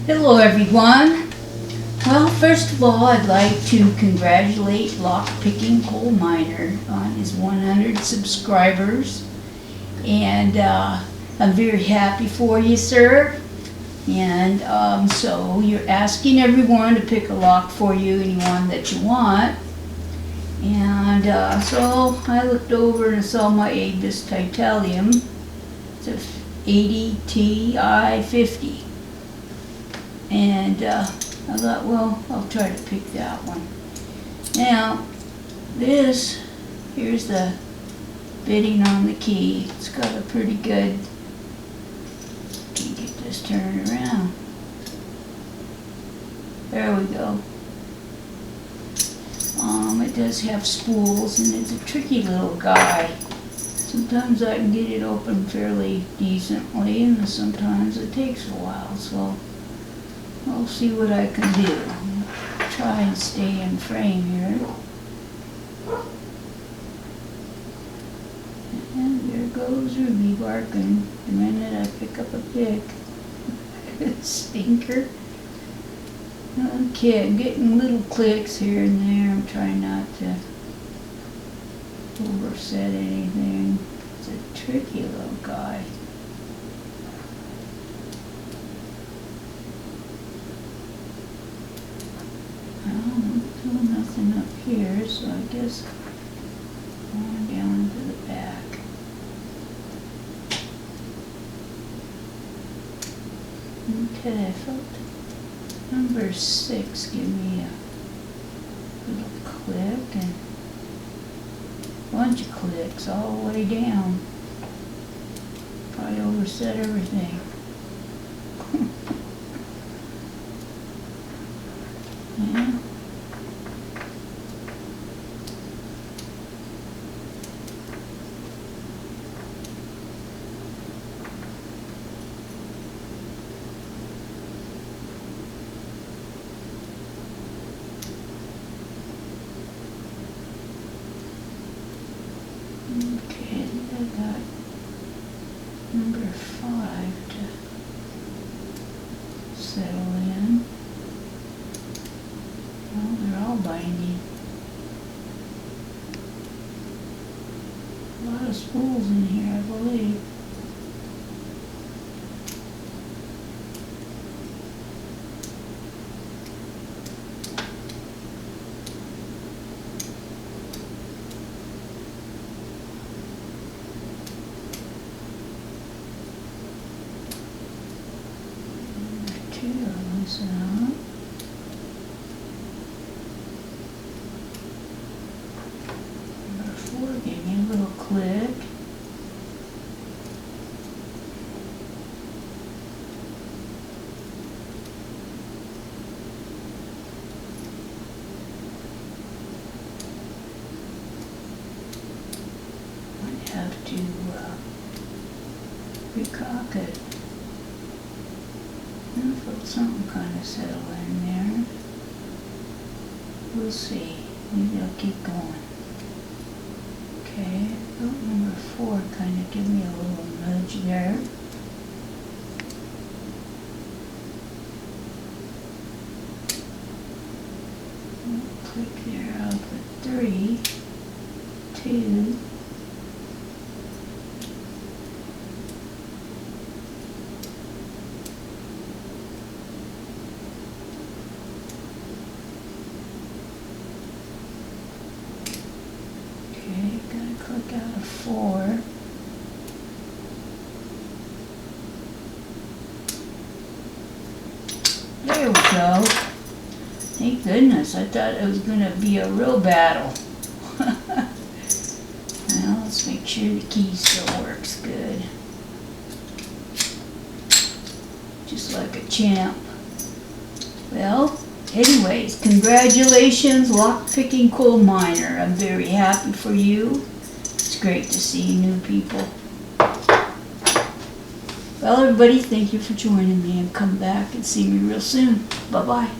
Hello everyone. Well, first of all, I'd like to congratulate Lockpicking Coal Miner on his 100 subscribers. And I'm very happy for you, sir. And so you're asking everyone to pick a lock for you, anyone that you want. And so I looked over and saw my Avis Titanium. It's a 80 Ti-50. And I thought, well, I'll try to pick that one. Now, here's the bitting on the key. It's got a pretty good, can't get this turned around. There we go. It does have spools, and it's a tricky little guy. Sometimes I can get it open fairly decently, and sometimes it takes a while, so I'll see what I can do. Try and stay in frame here. And there goes Ruby barking the minute I pick up a pick. Stinker. Okay, I'm getting little clicks here and there. I'm trying not to overset anything. It's a tricky little guy. Nothing up here, so I guess going down into the back. Okay, I felt number 6 give me a little click and a bunch of clicks all the way down. Probably overset everything. Yeah. Okay, I got number 5 to settle in. Well, they're all binding. A lot of spools in here, I believe. So, number 4 gave me a little click. Might have to recock it. I felt something kind of settle in there. We'll see. Maybe I'll keep going. Okay, felt number 4 kind of give me a little nudge there. Click there. I'll put 3, 2. Click out of 4. There we go. Thank goodness. I thought it was going to be a real battle. Well, let's make sure the key still works good. Just like a champ. Well, anyways, congratulations, Lockpicking Coal Miner. I'm very happy for you. It's great to see new people. Well, everybody, thank you for joining me, and come back and see me real soon. Bye-bye.